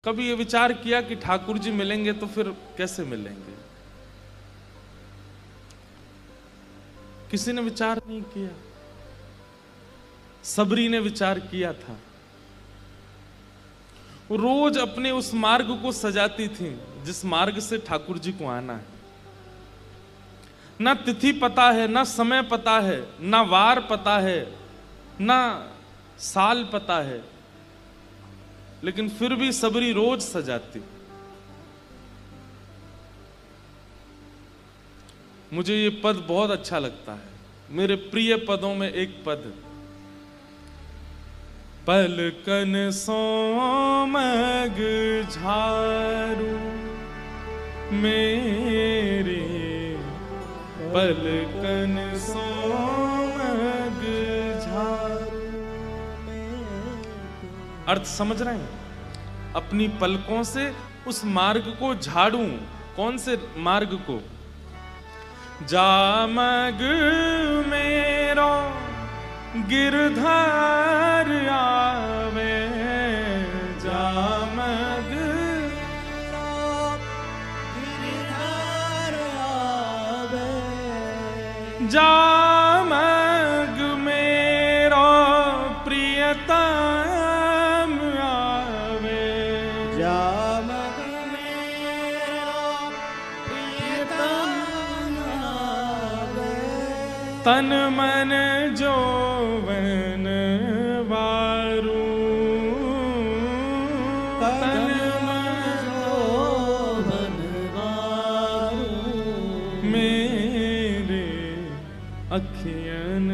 कभी ये विचार किया कि ठाकुर जी मिलेंगे तो फिर कैसे मिलेंगे? किसी ने विचार नहीं किया। सबरी ने विचार किया था। वो रोज अपने उस मार्ग को सजाती थी जिस मार्ग से ठाकुर जी को आना है। ना तिथि पता है, ना समय पता है, ना वार पता है, ना साल पता है, लेकिन फिर भी सबरी रोज सजाती। मुझे ये पद बहुत अच्छा लगता है। मेरे प्रिय पदों में एक पद, पलकन सोमग झारू मेरे, पलकन सोमग झारू। अर्थ समझ रहे हैं? अपनी पलकों से उस मार्ग को झाड़ूं। कौन से मार्ग को? जामग मेरो गिरधर आवे, जामग गिरधर आवे, जामग मेरो प्रियतम आवे, जामग मेरो प्रियतम आवे, तन मन जोवन वारू, तन मन जोवन वारू, मेरे अखियन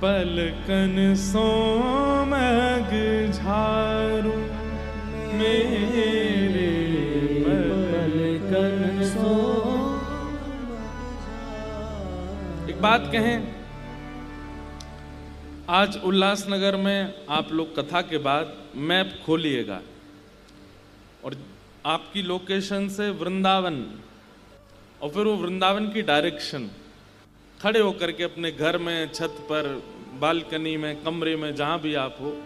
पलकन सोमग झारू, मेरे पलकन सो। एक बात कहें, आज उल्लासनगर में आप लोग कथा के बाद मैप खोलिएगा और आपकी लोकेशन से वृंदावन और फिर वो वृंदावन की डायरेक्शन खड़े होकर के अपने घर में, छत पर, बालकनी में, कमरे में, जहां भी आप हो,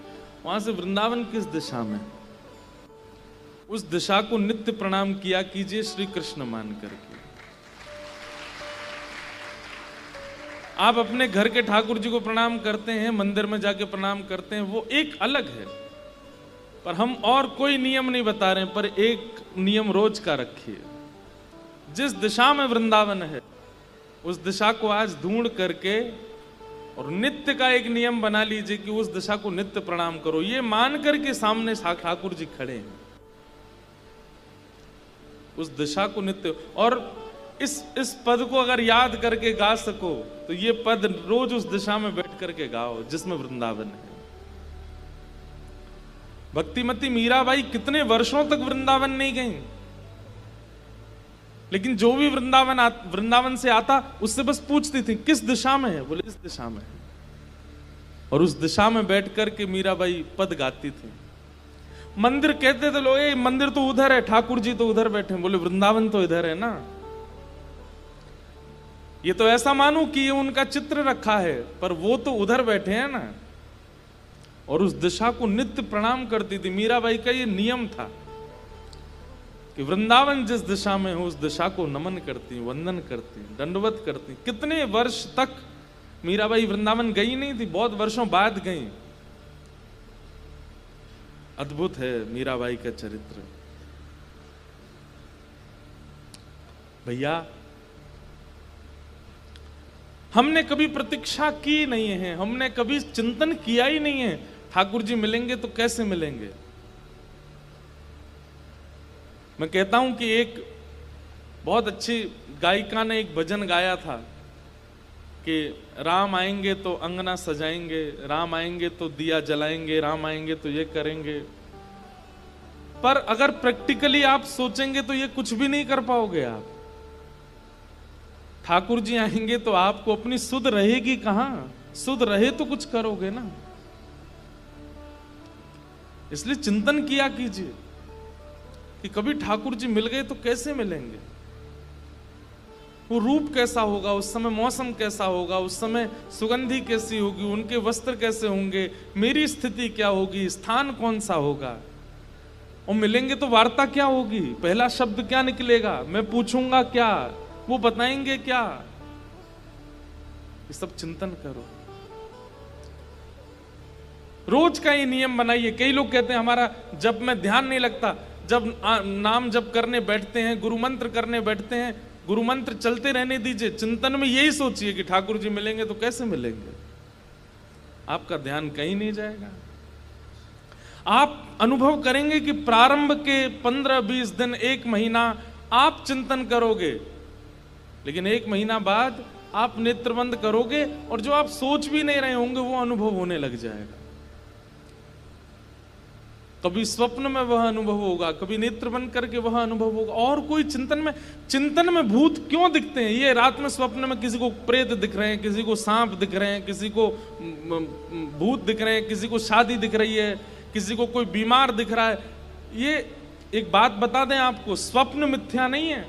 वहां से वृंदावन किस दिशा में, उस दिशा को नित्य प्रणाम किया कीजिए श्री कृष्ण मान करके। आप अपने घर के ठाकुर जी को प्रणाम करते हैं, मंदिर में जाके प्रणाम करते हैं, वो एक अलग है। पर हम और कोई नियम नहीं बता रहे हैं, पर एक नियम रोज का रखिए। जिस दिशा में वृंदावन है उस दिशा को आज ढूंढ करके और नित्य का एक नियम बना लीजिए कि उस दिशा को नित्य प्रणाम करो, ये मान करके सामने ठाकुर जी खड़े हैं। उस दिशा को नित्य, और इस पद को अगर याद करके गा सको तो ये पद रोज उस दिशा में बैठ करके गाओ जिसमें वृंदावन है। भक्तिमती मीराबाई कितने वर्षों तक वृंदावन नहीं गई, लेकिन जो भी वृंदावन से आता उससे बस पूछती थी किस दिशा में है, बोले इस दिशा में है, और उस दिशा में बैठ करके मीराबाई पद गाती थी। मंदिर कहते थे लोग, ये मंदिर तो उधर है, ठाकुर जी तो उधर बैठे, बोले वृंदावन तो इधर है ना। ये तो ऐसा मानो कि ये उनका चित्र रखा है, पर वो तो उधर बैठे हैं ना। और उस दिशा को नित्य प्रणाम करती थी। मीराबाई का ये नियम था कि वृंदावन जिस दिशा में हो उस दिशा को नमन करती, वंदन करती, दंडवत करती। कितने वर्ष तक मीराबाई वृंदावन गई नहीं थी, बहुत वर्षों बाद गई। अद्भुत है मीराबाई का चरित्र। भैया, हमने कभी प्रतीक्षा की नहीं है, हमने कभी चिंतन किया ही नहीं है ठाकुर जी मिलेंगे तो कैसे मिलेंगे। मैं कहता हूं कि एक बहुत अच्छी गायिका ने एक भजन गाया था कि राम आएंगे तो अंगना सजाएंगे, राम आएंगे तो दिया जलाएंगे, राम आएंगे तो ये करेंगे। पर अगर प्रैक्टिकली आप सोचेंगे तो ये कुछ भी नहीं कर पाओगे आप। ठाकुर जी आएंगे तो आपको अपनी सुध रहेगी कहां? सुध रहे तो कुछ करोगे ना। इसलिए चिंतन किया कीजिए कि कभी ठाकुर जी मिल गए तो कैसे मिलेंगे, वो रूप कैसा होगा, उस समय मौसम कैसा होगा, उस समय सुगंधी कैसी होगी, उनके वस्त्र कैसे होंगे, मेरी स्थिति क्या होगी, स्थान कौन सा होगा। और मिलेंगे तो वार्ता क्या होगी, पहला शब्द क्या निकलेगा, मैं पूछूंगा क्या, वो बताएंगे क्या। ये सब चिंतन करो, रोज का ये नियम बनाइए। कई लोग कहते हैं हमारा जब में ध्यान नहीं लगता, जब नाम जप करने बैठते हैं, गुरु मंत्र करने बैठते हैं, गुरु मंत्र चलते रहने दीजिए। चिंतन में यही सोचिए कि ठाकुर जी मिलेंगे तो कैसे मिलेंगे, आपका ध्यान कहीं नहीं जाएगा। आप अनुभव करेंगे कि प्रारंभ के 15-20 दिन, 1 महीना आप चिंतन करोगे, लेकिन 1 महीना बाद आप नेत्र बंद करोगे और जो आप सोच भी नहीं रहे होंगे वो अनुभव होने लग जाएगा। कभी स्वप्न में वह अनुभव होगा, कभी नेत्र बंद करके वह अनुभव होगा। और कोई चिंतन में भूत क्यों दिखते हैं? ये रात में स्वप्न में किसी को प्रेत दिख रहे हैं, किसी को सांप दिख रहे हैं, किसी को भूत दिख रहे हैं, किसी को शादी दिख रही है, किसी को कोई बीमार दिख रहा है। ये एक बात बता दें आपको, स्वप्न मिथ्या नहीं है।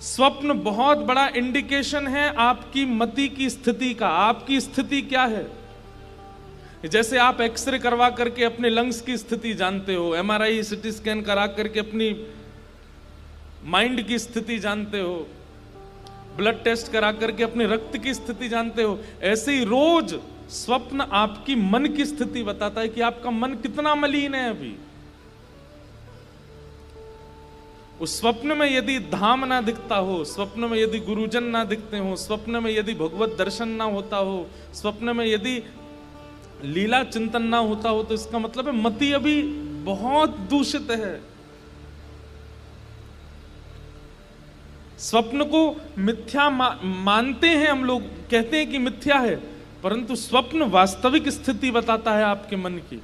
स्वप्न बहुत बड़ा इंडिकेशन है आपकी मति की स्थिति का। आपकी स्थिति क्या है? जैसे आप एक्सरे करवा करके अपने लंग्स की स्थिति जानते हो, एमआरआई सीटी स्कैन करा करके अपनी माइंड की स्थिति जानते हो, ब्लड टेस्ट करा करके अपने रक्त की स्थिति जानते हो, ऐसे ही रोज स्वप्न आपकी मन की स्थिति बताता है कि आपका मन कितना मलिन है अभी। उस स्वप्न में यदि धाम ना दिखता हो, स्वप्न में यदि गुरुजन ना दिखते हो, स्वप्न में यदि भगवत दर्शन ना होता हो, स्वप्न में यदि लीला चिंतन ना होता हो, तो इसका मतलब है मति अभी बहुत दूषित है। स्वप्न को मिथ्या मानते हैं हम लोग, कहते हैं कि मिथ्या है, परंतु स्वप्न वास्तविक स्थिति बताता है आपके मन की।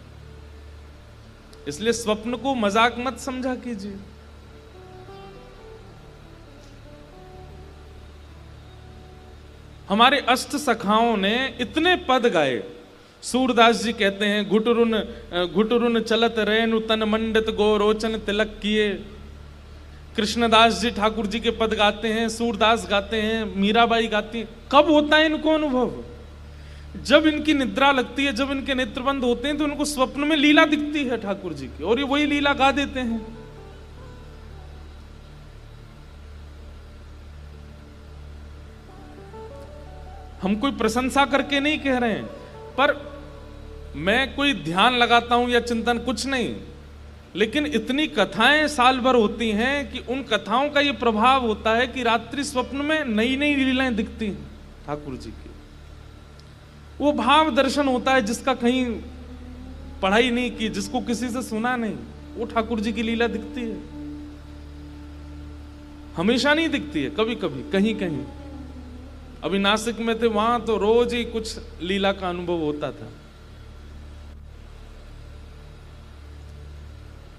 इसलिए स्वप्न को मजाक मत समझा कीजिए। हमारे अष्ट सखाओं ने इतने पद गाए। सूरदास जी कहते हैं, घुटरुन चलत रेणु तन मंडित गोरोचन तिलक किए। कृष्णदास जी ठाकुर जी के पद गाते हैं, सूरदास गाते हैं, मीराबाई गाती हैं। कब होता है इनको अनुभव? जब इनकी निद्रा लगती है, जब इनके नेत्र बंद होते हैं, तो इनको स्वप्न में लीला दिखती है ठाकुर जी की, और ये वही लीला गा देते हैं। हम कोई प्रशंसा करके नहीं कह रहे हैं, पर मैं कोई ध्यान लगाता हूं या चिंतन, कुछ नहीं, लेकिन इतनी कथाएं साल भर होती हैं कि उन कथाओं का ये प्रभाव होता है कि रात्रि स्वप्न में नई नई लीलाएं दिखती हैं ठाकुर जी की। वो भाव दर्शन होता है जिसका कहीं पढ़ाई नहीं की, जिसको किसी से सुना नहीं, वो ठाकुर जी की लीला दिखती है। हमेशा नहीं दिखती है, कभी कभी कहीं कहीं। अभी नासिक में थे, वहां तो रोज ही कुछ लीला का अनुभव होता था।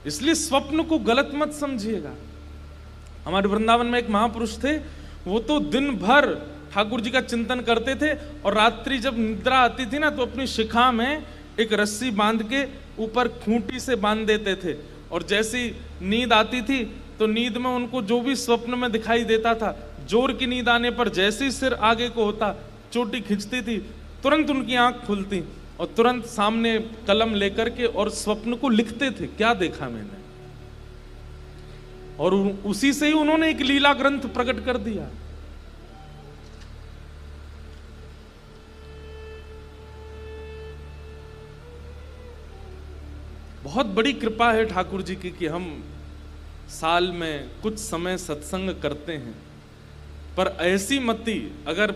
इसलिए स्वप्न को गलत मत समझिएगा। हमारे वृंदावन में एक महापुरुष थे, वो तो दिन भर ठाकुर जी का चिंतन करते थे, और रात्रि जब निद्रा आती थी ना, तो अपनी शिखा में एक रस्सी बांध के ऊपर खूंटी से बांध देते थे, और जैसी नींद आती थी तो नींद में उनको जो भी स्वप्न में दिखाई देता था, जोर की नींद आने पर जैसे ही सिर आगे को होता, चोटी खिंचती थी, तुरंत उनकी आंख खुलती और तुरंत सामने कलम लेकर के और स्वप्न को लिखते थे, क्या देखा मैंने। और उसी से ही उन्होंने एक लीला ग्रंथ प्रकट कर दिया। बहुत बड़ी कृपा है ठाकुर जी की कि हम साल में कुछ समय सत्संग करते हैं, पर ऐसी मति अगर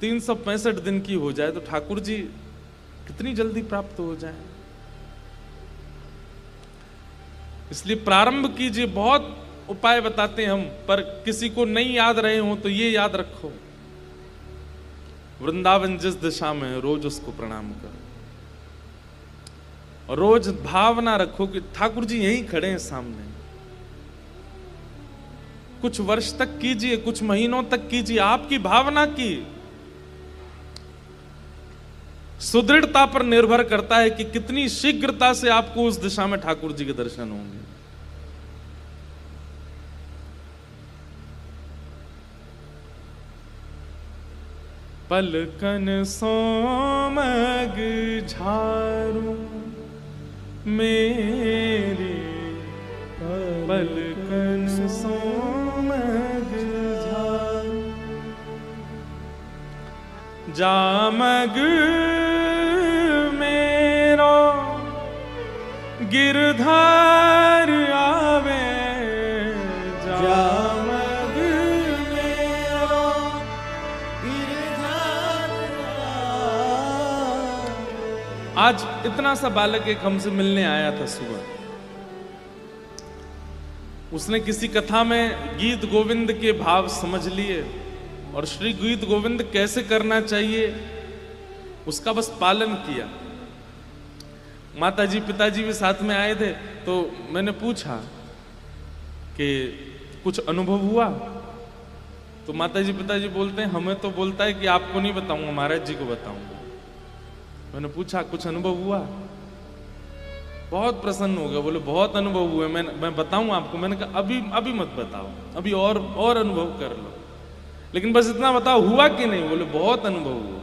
365 दिन की हो जाए तो ठाकुर जी कितनी जल्दी प्राप्त हो जाए। इसलिए प्रारंभ कीजिए। बहुत उपाय बताते हैं हम, पर किसी को नहीं याद रहे हो तो ये याद रखो, वृंदावन जिस दिशा में है रोज उसको प्रणाम करो, और रोज भावना रखो कि ठाकुर जी यहीं खड़े हैं सामने। कुछ वर्ष तक कीजिए, कुछ महीनों तक कीजिए। आपकी भावना की सुदृढ़ता पर निर्भर करता है कि कितनी शीघ्रता से आपको उस दिशा में ठाकुर जी के दर्शन होंगे। पलकन सोमग झारू मेरी पलकन सोमग जामग मेरो गिरधार आवे जामग मेरो गिरधार आज इतना सा बालक एक हमसे मिलने आया था सुबह। उसने किसी कथा में गीत गोविंद के भाव समझ लिए और श्री गीत गोविंद कैसे करना चाहिए उसका बस पालन किया। माताजी पिताजी भी साथ में आए थे, तो मैंने पूछा कि कुछ अनुभव हुआ? तो माताजी पिताजी बोलते हैं हमें तो बोलता है कि आपको नहीं बताऊंगा, महाराज जी को बताऊंगा। मैंने पूछा कुछ अनुभव हुआ? बहुत प्रसन्न हो गया, बोले बहुत अनुभव हुए, मैं बताऊं आपको। मैंने कहा अभी मत बताओ, अभी और अनुभव कर लो, लेकिन बस इतना बताओ हुआ कि नहीं? बोले बहुत अनुभव हुआ।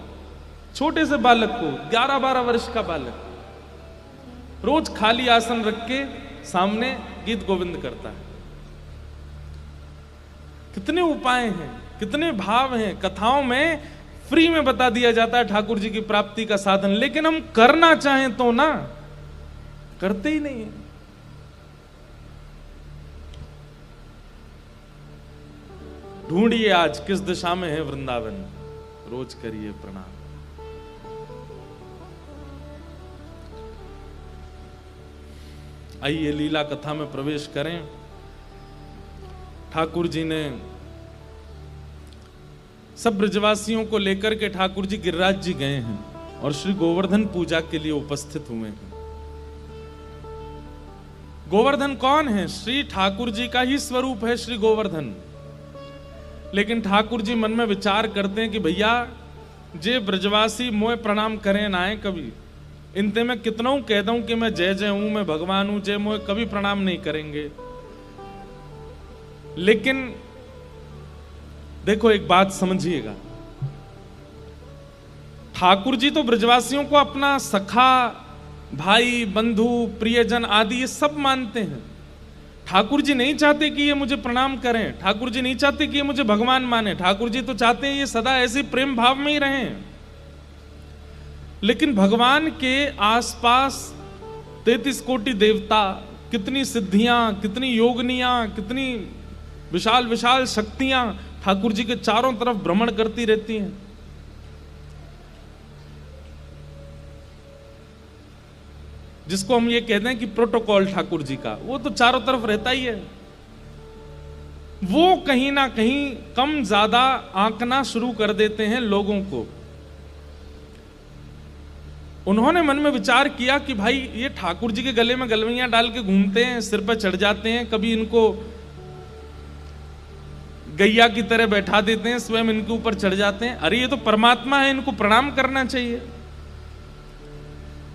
छोटे से बालक को, 11-12 वर्ष का बालक, रोज खाली आसन रख के सामने गीत गोविंद करता है। कितने उपाय हैं, कितने भाव हैं। कथाओं में फ्री में बता दिया जाता है ठाकुर जी की प्राप्ति का साधन, लेकिन हम करना चाहें तो ना, करते ही नहीं है। ढूंढिए आज किस दिशा में है वृंदावन, रोज करिए प्रणाम। आइए लीला कथा में प्रवेश करें। ठाकुर जी ने सब ब्रजवासियों को लेकर के ठाकुर जी गिरिराज जी गए हैं और श्री गोवर्धन पूजा के लिए उपस्थित हुए हैं। गोवर्धन कौन है? श्री ठाकुर जी का ही स्वरूप है श्री गोवर्धन। लेकिन ठाकुर जी मन में विचार करते हैं कि भैया जे ब्रजवासी मोए प्रणाम करें ना आए कभी, इनते मैं कितना कह दूं कि मैं जय जय हूं, मैं भगवान हूं, जय मोए कभी प्रणाम नहीं करेंगे। लेकिन देखो एक बात समझिएगा, ठाकुर जी तो ब्रजवासियों को अपना सखा, भाई, बंधु, प्रियजन आदि ये सब मानते हैं। ठाकुर जी नहीं चाहते कि ये मुझे प्रणाम करें, ठाकुर जी नहीं चाहते कि ये मुझे भगवान माने। ठाकुर जी तो चाहते हैं ये सदा ऐसे प्रेम भाव में ही रहें। लेकिन भगवान के आसपास 33 कोटि देवता, कितनी सिद्धियां, कितनी योगनियां, कितनी विशाल विशाल शक्तियां ठाकुर जी के चारों तरफ भ्रमण करती रहती हैं। जिसको हम ये कहते हैं कि प्रोटोकॉल ठाकुर जी का, वो तो चारों तरफ रहता ही है। वो कहीं ना कहीं कम ज्यादा आंकना शुरू कर देते हैं लोगों को। उन्होंने मन में विचार किया कि भाई ये ठाकुर जी के गले में गलवैयां डाल के घूमते हैं, सिर पर चढ़ जाते हैं, कभी इनको गैया की तरह बैठा देते हैं, स्वयं इनके ऊपर चढ़ जाते हैं। अरे ये तो परमात्मा है, इनको प्रणाम करना चाहिए।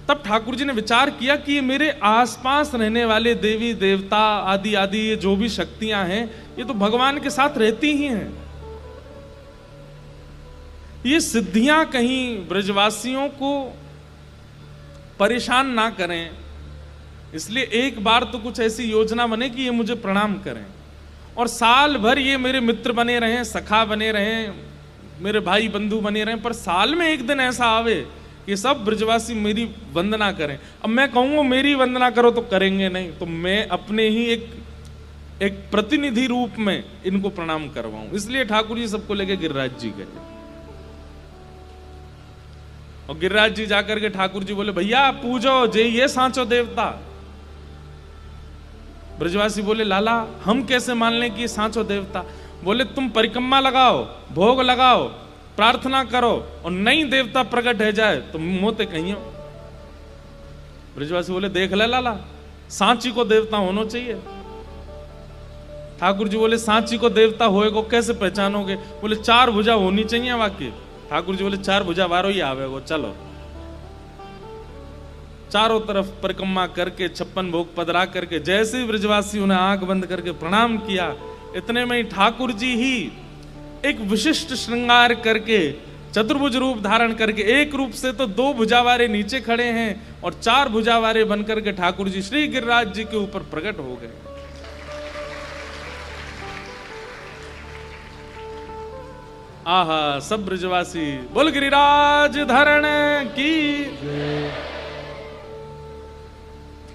तब ठाकुर जी ने विचार किया कि ये मेरे आसपास रहने वाले देवी देवता आदि आदि ये जो भी शक्तियां हैं, ये तो भगवान के साथ रहती ही हैं। ये सिद्धियां कहीं ब्रजवासियों को परेशान ना करें, इसलिए एक बार तो कुछ ऐसी योजना बने कि ये मुझे प्रणाम करें और साल भर ये मेरे मित्र बने रहें, सखा बने रहें, मेरे भाई बंधु बने रहें। पर साल में एक दिन ऐसा आवे कि सब ब्रजवासी मेरी वंदना करें। अब मैं कहूँगा मेरी वंदना करो तो करेंगे नहीं, तो मैं अपने ही एक प्रतिनिधि रूप में इनको प्रणाम करवाऊं। इसलिए ठाकुर जी सबको लेके गिरिराज जी गए और गिरिराज जी जाकर के ठाकुर जी बोले भैया पूजो जे ये सांचो देवता। ब्रजवासी बोले लाला हम कैसे मान लें कि ये सांचो देवता? बोले तुम परिक्रमा लगाओ, भोग लगाओ, प्रार्थना करो और नई देवता प्रकट है जाए तो मोते कहियो। ब्रजवासी बोले देख ले लाला, सांची को देवता होना चाहिए। ठाकुर जी बोले सांची को देवता होएगो कैसे पहचानोगे? बोले 4 भुजा होनी चाहिए वाकई। ठाकुर जी बोले 4 भुजा वारो ही आवेगो, चलो। चारों तरफ परिक्रमा करके 56 भोग पधरा करके जैसे ही ब्रजवासी उन्हें आंख बंद करके प्रणाम किया, इतने में ही ठाकुर जी ही एक विशिष्ट श्रृंगार करके चतुर्भुज रूप धारण करके, एक रूप से तो 2 भुजावारे नीचे खड़े हैं और 4 भुजावारे बनकर के ठाकुर जी श्री गिरिराज जी के ऊपर प्रकट हो गए। आहा, सब ब्रजवासी बोल गिरिराज धरण की।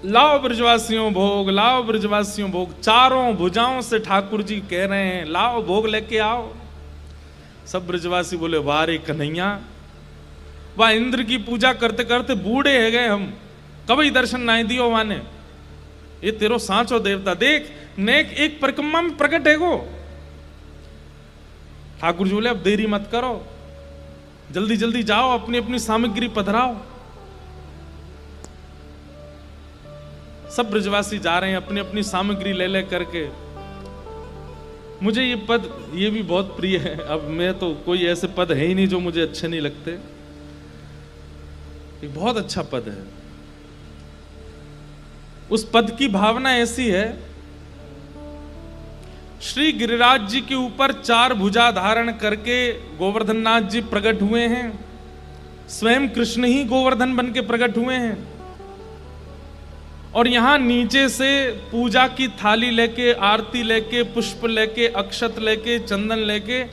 लाओ ब्रजवासियों भोग, लाओ ब्रजवासियों भोग। चारों भुजाओं से ठाकुर जी कह रहे हैं लाओ भोग लेके आओ। सब ब्रजवासी बोले वाह रे कन्हैया, वाह इंद्र की पूजा करते करते बूढ़े है गए हम, कभी दर्शन नहीं दियो माने। ये तेरो सांचो देवता देख नेक एक परिक्रमा में प्रकट है गो। ठाकुर जी बोले अब देरी मत करो, जल्दी जल्दी जाओ, अपनी अपनी सामग्री पधराओ। सब ब्रजवासी जा रहे हैं अपनी अपनी सामग्री ले ले करके। मुझे ये पद ये भी बहुत प्रिय है। अब मैं तो कोई ऐसे पद है ही नहीं जो मुझे अच्छे नहीं लगते। एक बहुत अच्छा पद है। उस पद की भावना ऐसी है, श्री गिरिराज जी के ऊपर 4 भुजा धारण करके गोवर्धन नाथ जी प्रकट हुए हैं। स्वयं कृष्ण ही गोवर्धन बन के प्रकट हुए हैं और यहां नीचे से पूजा की थाली लेके, आरती लेके, पुष्प लेके, अक्षत लेके, चंदन लेके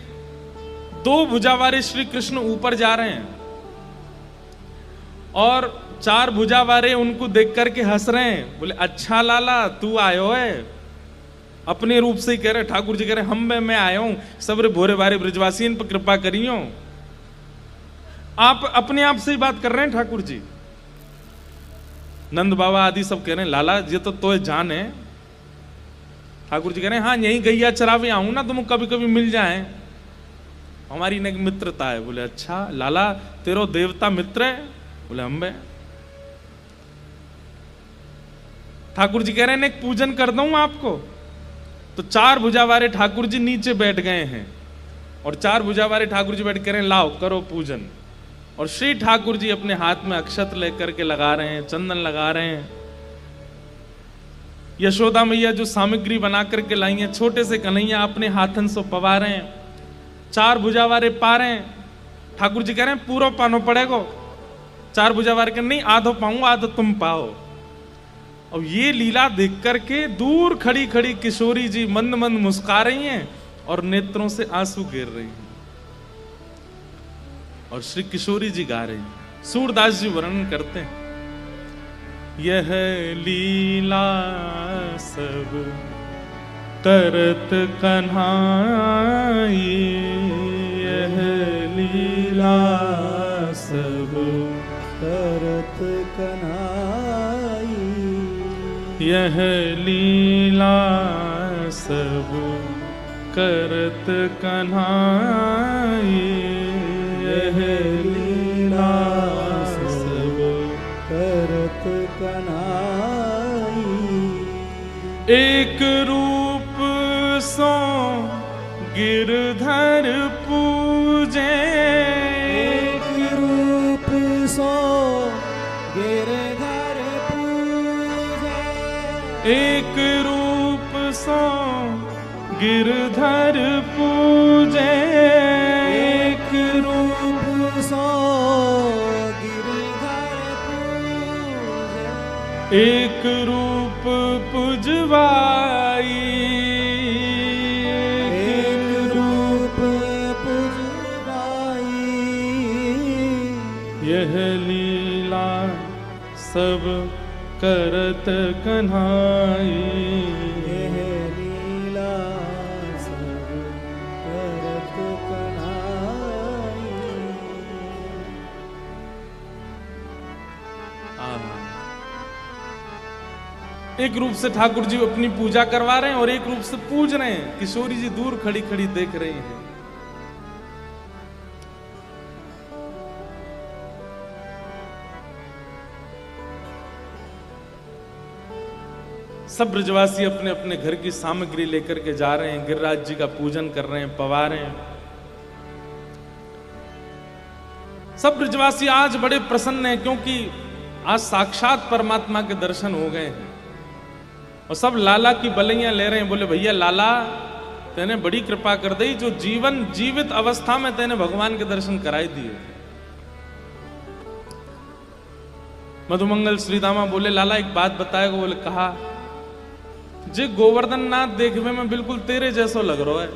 2 भुजावारे श्री कृष्ण ऊपर जा रहे हैं और 4 भुजावारे उनको देख करके हंस रहे हैं। बोले अच्छा लाला तू आयो है। अपने रूप से ही कह रहे, ठाकुर जी कह रहे हम मैं आया हूं, सबरे भोरे बारे ब्रजवासी इन पर कृपा करियो। आप अपने आप से ही बात कर रहे हैं ठाकुर जी। नंद बाबा आदि सब कह रहे हैं लाला ये तो जान है। ठाकुर जी कह रहे हैं हाँ यही गैया चरावे आऊं ना, तुम कभी कभी मिल जाए, हमारी एक मित्रता है। बोले अच्छा लाला तेरो देवता मित्र है? बोले हम। ठाकुर जी कह रहे हैं एक पूजन कर दूं आपको। तो 4 भुजावारे ठाकुर जी नीचे बैठ गए हैं और 4 भुजावारे ठाकुर जी बैठ कर लाओ करो पूजन। और श्री ठाकुर जी अपने हाथ में अक्षत लेकर के लगा रहे हैं, चंदन लगा रहे हैं। यशोदा मैया जो सामग्री बना करके लाई है, छोटे से कन्हैया अपने हाथन से पवा रहे हैं। 4 भुजावारे पा रहे हैं। ठाकुर जी कह रहे हैं पूरा पानो पड़ेगा। 4 भुजावारे के नहीं आधो पाऊं, आधो तुम पाओ। अब ये लीला देख करके दूर खड़ी खड़ी किशोरी जी मंद मंद मुस्कुरा रही हैं और नेत्रों से आंसू गिर रही हैं और श्री किशोरी जी गा रही हैं। सूरदास जी वर्णन करते हैं, यह लीला सब करत कन्हाई, यह लीला सब करत कन्हाई, यह लीला सब करत कन्हाई, यह लीला सब करत कन्हाई। एक रूप सो गिरधर पूजे, एक रूप सो गिरधर पूजे, एक रूप सो गिरधर पूजे, एक रूप सो गिरधर पूजे, एक रूप पुजवाई, एक रूप पुजवाई, यह लीला सब करत कन्हाई, यह लीला सब करत कन्हाई। एक रूप से ठाकुर जी अपनी पूजा करवा रहे हैं और एक रूप से पूज रहे हैं। किशोरी जी दूर खड़ी खड़ी देख रही हैं। सब ब्रजवासी अपने अपने घर की सामग्री लेकर के जा रहे हैं, गिरिराज जी का पूजन कर रहे हैं, पवा रहे हैं। सब ब्रजवासी आज बड़े प्रसन्न हैं क्योंकि आज साक्षात परमात्मा के दर्शन हो गए हैं और सब लाला की बलैया ले रहे हैं। बोले भैया लाला तेने बड़ी कृपा कर दी जो जीवन जीवित अवस्था में तेने भगवान के दर्शन कराई दिए। मधुमंगल श्रीदामा बोले लाला एक बात बताएगा। बोले कहा जे गोवर्धन नाथ देखने में बिल्कुल तेरे जैसो लग रहा है।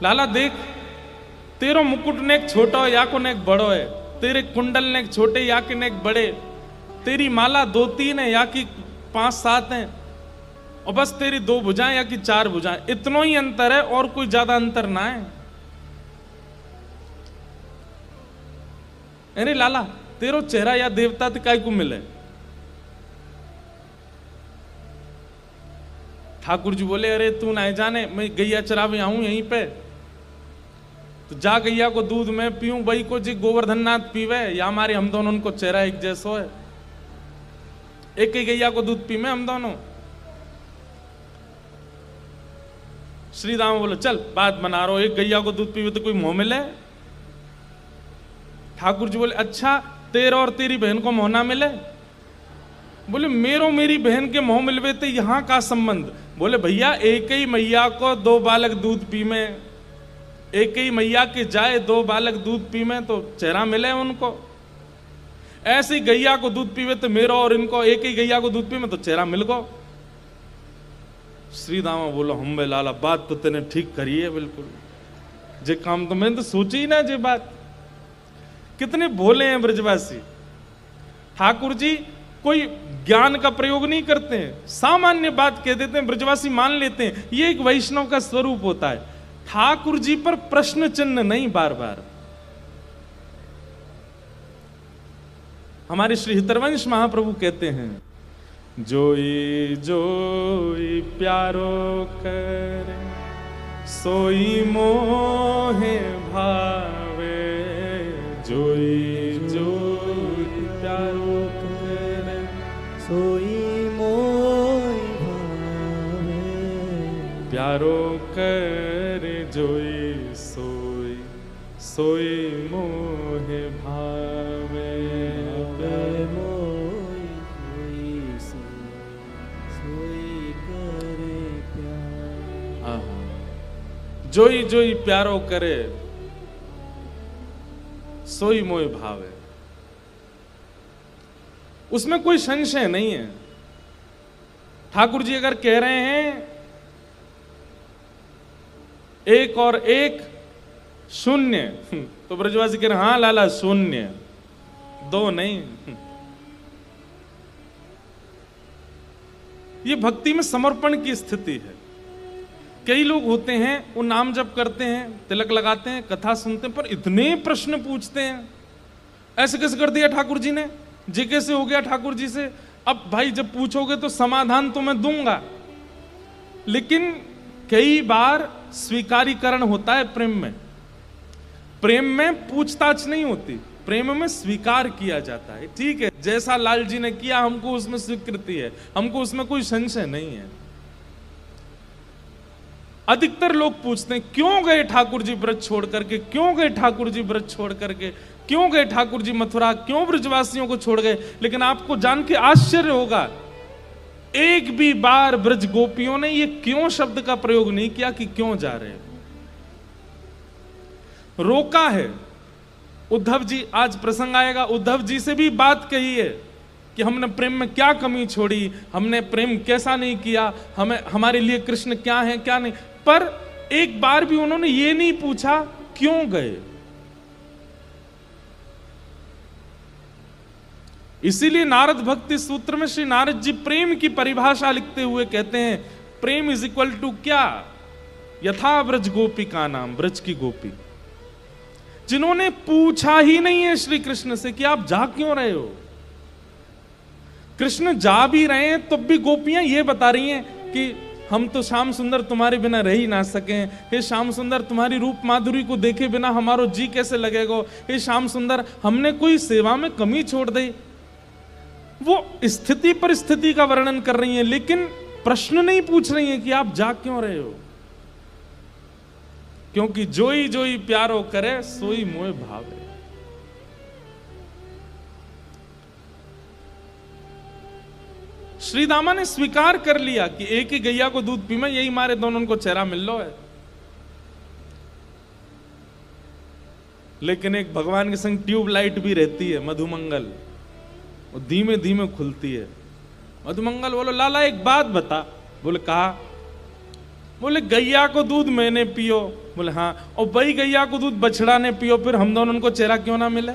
लाला देख तेरो मुकुट ने एक छोटा या को ने एक बड़ो है, तेरे कुंडल ने एक छोटे या के ने एक बड़े, तेरी माला 2-3 है या की 5-7 है, और बस तेरी 2 भुजाएं या की 4 भुजाएं, इतना ही अंतर है और कोई ज्यादा अंतर ना है। अरे लाला तेरो चेहरा या देवता काय को मिले। ठाकुर जी बोले अरे तू ना जाने, मैं गैया चरावे आऊं यहीं पे, तो जा गैया को दूध में पीऊं, वही को जी गोवर्धन नाथ पीवे, या हमारे हम दोनों उनको चेहरा एक जैसो है, एक ही गैया को दूध पीवे हम दोनों। श्री राम बोले चल बात बना रहा हो, एक गैया को दूध पीवे तो कोई मुंह मिले। ठाकुर जी बोले अच्छा तेरा और तेरी बहन को मोह ना मिले। बोले मेरो मेरी बहन के मोह मिलवे तो यहां का संबंध। बोले भैया एक ही मैया को 2 बालक दूध पी में, एक ही मैया के जाए 2 बालक दूध पी में तो चेहरा मिले उनको। ऐसी गैया को दूध पीवे तो मेरो और इनको एक ही गैया को दूध पी में तो चेहरा मिल गो। श्री दामा बोलो हम बे लाला बात तो तेने ठीक करी है बिल्कुल, जे काम तो मैंने तो सोची ही ना जे बात। कितने भोले हैं ब्रजवासी। ठाकुर जी कोई ज्ञान का प्रयोग नहीं करते हैं, सामान्य बात कह देते हैं, ब्रजवासी मान लेते हैं। ये एक वैष्णव का स्वरूप होता है। ठाकुर जी पर प्रश्न चिन्ह नहीं बार बार। हमारे श्री हितरवंश महाप्रभु कहते हैं जोई जोई प्यारो करे सोई मोहे भावे, जोई जोई प्यारो करे सोई मोई भावे, प्यारो करे जोई सोई सोई मोहे भावे। मोई कोई सोई करे प्यार। जोई जोई प्यारो करे सोई मोह भावे। उसमें कोई संशय नहीं है। ठाकुर जी अगर कह रहे हैं 1 और 1 0, तो ब्रजवासी कह रहे हाँ लाला 0, 2 नहीं। ये भक्ति में समर्पण की स्थिति है। कई लोग होते हैं वो नाम जप करते हैं, तिलक लगाते हैं, कथा सुनते हैं, पर इतने प्रश्न पूछते हैं। ऐसे कैसे कर दिया ठाकुर जी ने, जे कैसे हो गया ठाकुर जी से। अब भाई जब पूछोगे तो समाधान तो मैं दूंगा, लेकिन कई बार स्वीकारीकरण होता है प्रेम में। प्रेम में पूछताछ नहीं होती, प्रेम में स्वीकार किया जाता है। ठीक है जैसा लाल जी ने किया हमको उसमें स्वीकृति है, हमको उसमें कोई संशय नहीं है। अधिकतर लोग पूछते हैं क्यों गए ठाकुर जी व्रत छोड़ करके, क्यों गए ठाकुर जी व्रत छोड़ करके, क्यों गए ठाकुर जी मथुरा, क्यों ब्रजवासियों को छोड़ गए। लेकिन आपको जान के आश्चर्य होगा एक भी बार ब्रज गोपियों ने ये क्यों शब्द का प्रयोग नहीं किया कि क्यों जा रहे हैं। रोका है। उद्धव जी, आज प्रसंग आएगा, उद्धव जी से भी बात कही है कि हमने प्रेम में क्या कमी छोड़ी, हमने प्रेम कैसा नहीं किया, हमें हमारे लिए कृष्ण क्या है क्या नहीं। पर एक बार भी उन्होंने ये नहीं पूछा क्यों गए। इसीलिए नारद भक्ति सूत्र में श्री नारद जी प्रेम की परिभाषा लिखते हुए कहते हैं प्रेम इज इक्वल टू क्या, यथा ब्रज गोपी का नाम, ब्रज की गोपी। जिन्होंने पूछा ही नहीं है श्री कृष्ण से कि आप जा क्यों रहे हो। कृष्ण जा भी रहे हैं तब भी गोपियां ये बता रही हैं कि हम तो श्याम सुंदर तुम्हारे बिना रह ही ना सके। हे श्याम सुंदर तुम्हारी रूप माधुरी को देखे बिना हमारो जी कैसे लगेगा। हे श्याम सुंदर हमने कोई सेवा में कमी छोड़ दी। वो स्थिति परिस्थिति का वर्णन कर रही हैं, लेकिन प्रश्न नहीं पूछ रही हैं कि आप जा क्यों रहे हो। क्योंकि जोई जोई प्यारो करे सोई मोह भावे। श्री दामा ने स्वीकार कर लिया कि एक ही गैया को दूध पी में यही मारे दोनों को चेहरा मिल लो है। लेकिन एक भगवान के संग ट्यूबलाइट भी रहती है, मधुमंगल, वो धीमे धीमे खुलती है। मधुमंगल बोलो लाला एक बात बता। बोले कहा। बोले गैया को दूध मैंने पियो। बोले हाँ, और वही गैया को दूध बछड़ा ने पियो, फिर हम दोनों को चेहरा क्यों ना मिले?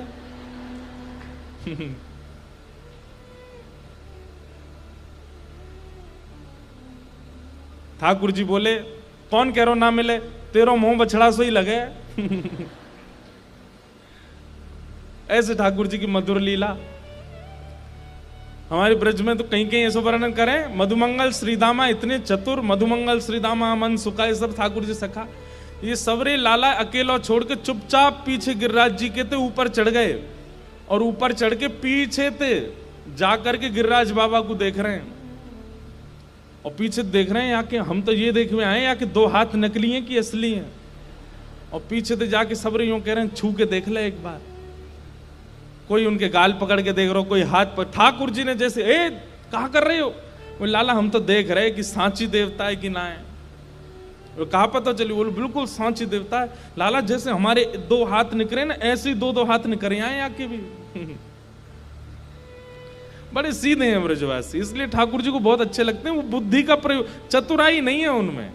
ठाकुर जी बोले कौन कह रो ना मिले, तेरो मुंह बछड़ा सो ही लगे। ऐसे ठाकुर जी की मधुर लीला। हमारे ब्रज में तो कहीं कहीं ऐसा वर्णन करें, मधुमंगल श्रीदामा इतने चतुर, मधुमंगल श्रीदामा मन सुखा, ये सब ठाकुर जी सखा। ये सबरे लाला अकेला छोड़ के चुपचाप पीछे गिरिराज जी के थे ऊपर चढ़ गए, और ऊपर चढ़ के पीछे थे जाकर के गिरिराज बाबा को देख रहे हैं, और पीछे देख रहे हैं यहाँ के, हम तो ये देख हुए आए यहाँ के दो हाथ नकली हैं कि असली हैं, और पीछे थे जाके सबरे यूं कह रहे हैं छू के देख ले एक बार। कोई उनके गाल पकड़ के देख रहा हो, कोई हाथ पर। ठाकुर जी ने जैसे ए कहा कर रहे हो? वो लाला हम तो देख रहे कि सांची देवता है कि ना है। वो कहा पता चली? बोले बिल्कुल सांची देवता है लाला, जैसे हमारे दो हाथ निकले ना ऐसे ही दो हाथ निकले आए आके भी। बड़े सीधे हैं ब्रजवासी, इसलिए ठाकुर जी को बहुत अच्छे लगते हैं। वो बुद्धि का प्रयोग, चतुराई नहीं है उनमें।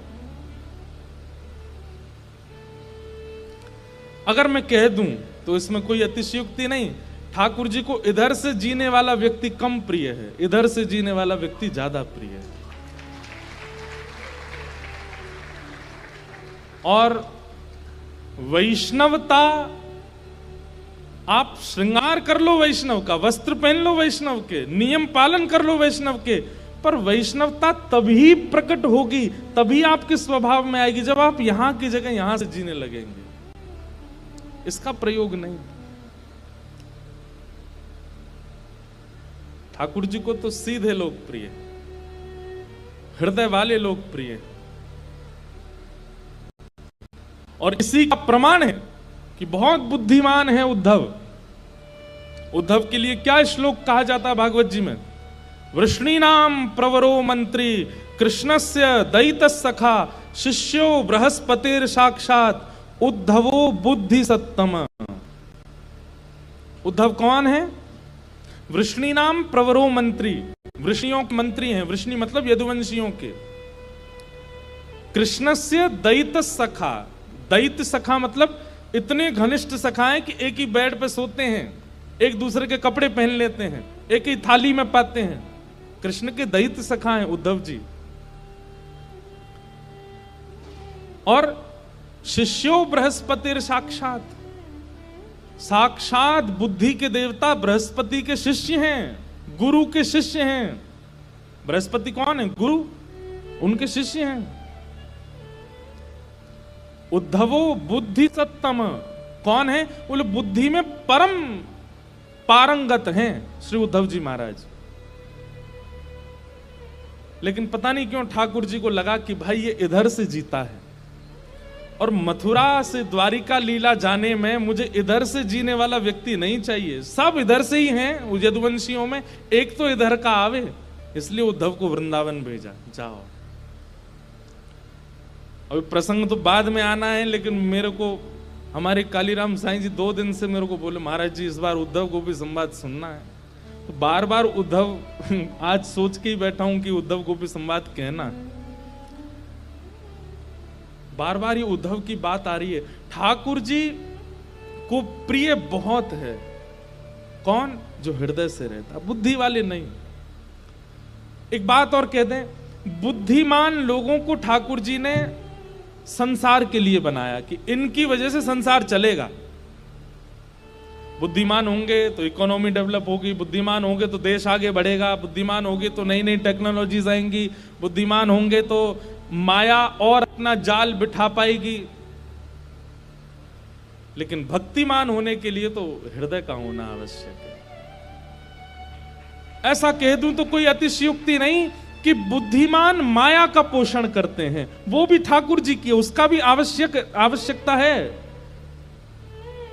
अगर मैं कह दूं तो इसमें कोई अतिशयोक्ति नहीं। ठाकुर जी को इधर से जीने वाला व्यक्ति कम प्रिय है, इधर से जीने वाला व्यक्ति ज्यादा प्रिय है। और वैष्णवता, आप श्रृंगार कर लो वैष्णव का, वस्त्र पहन लो वैष्णव के, नियम पालन कर लो वैष्णव के, पर वैष्णवता तभी प्रकट होगी, तभी आपके स्वभाव में आएगी जब आप यहां की जगह यहां से जीने लगेंगे। इसका प्रयोग नहीं। ठाकुर जी को तो सीधे लोग प्रिय, हृदय वाले लोग प्रिय, और इसी का प्रमाण है कि बहुत बुद्धिमान है उद्धव। उद्धव के लिए क्या श्लोक कहा जाता है भागवत जी में? वृष्णीनाम प्रवरो मंत्री कृष्णस्य दैत सखा शिष्यो बृहस्पतिर साक्षात उद्धवो बुद्धि सत्तम। उद्धव कौन है? वृष्णीनाम प्रवरो मंत्री, वृष्णियों के मंत्री हैं। वृष्णि मतलब यदुवंशियों के। कृष्णस्य दैत सखा, दैत सखा मतलब इतने घनिष्ठ सखा हैं कि एक ही बेड पे सोते हैं, एक दूसरे के कपड़े पहन लेते हैं, एक ही थाली में पाते हैं। कृष्ण के दैत सखा हैं उद्धव जी। और शिष्यो बृहस्पतिर साक्षात, साक्षात बुद्धि के देवता बृहस्पति के शिष्य हैं, गुरु के शिष्य हैं। बृहस्पति कौन है? गुरु, उनके शिष्य हैं। उद्धवो बुद्धि सत्तम, कौन है? बोले बुद्धि में परम पारंगत हैं श्री उद्धव जी महाराज। लेकिन पता नहीं क्यों ठाकुर जी को लगा कि भाई ये इधर से जीता है, और मथुरा से द्वारिका लीला जाने में मुझे इधर से जीने वाला व्यक्ति नहीं चाहिए। सब इधर से ही हैं यदुवंशियों में, एक तो इधर का आवे, इसलिए उद्धव को वृंदावन भेजा। जाओ, अभी प्रसंग तो बाद में आना है, लेकिन मेरे को हमारे कालीराम साईं जी 2 दिन से मेरे को बोले महाराज जी इस बार उद्धव को भी संवाद सुनना है। तो बार बार उद्धव आज सोच के ही बैठा हूं कि उद्धव को भी संवाद कहना है। बार बार ये उद्धव की बात आ रही है। ठाकुर जी को प्रिय बहुत है कौन? जो हृदय से रहता, बुद्धि वाले नहीं। एक बात और कह दें, बुद्धिमान लोगों को ठाकुर जी ने संसार के लिए बनाया कि इनकी वजह से संसार चलेगा। बुद्धिमान होंगे तो इकोनॉमी डेवलप होगी, बुद्धिमान होंगे तो देश आगे बढ़ेगा, बुद्धिमान होंगे तो नई नई टेक्नोलॉजीज आएंगी, बुद्धिमान होंगे तो माया और अपना जाल बिठा पाएगी। लेकिन भक्तिमान होने के लिए तो हृदय का होना आवश्यक है। ऐसा कह दूं तो कोई अतिशयोक्ति नहीं कि बुद्धिमान माया का पोषण करते हैं, वो भी ठाकुर जी की, उसका भी आवश्यकता है।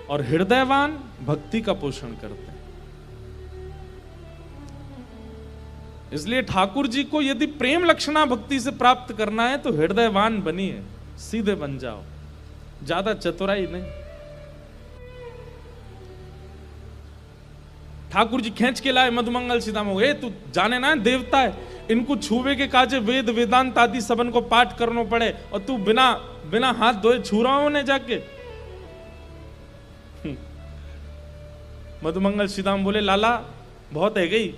और हृदयवान भक्ति का पोषण करते हैं। इसलिए ठाकुर जी को यदि प्रेम लक्षणा भक्ति से प्राप्त करना है तो हृदयवान बनिए, सीधे बन जाओ, ज्यादा चतुराई नहीं। ठाकुर जी खींच के लाए मधुमंगल सीतामो, तू जाने ना देवता है, इनको छुवे के काजे वेद वेदांत आदि सबन को पाठ करना पड़े और तू बिना बिना हाथ धोए छू रहा उन्हें जाके। मधुमंगल सीताम बोले लाला बहुत है गई,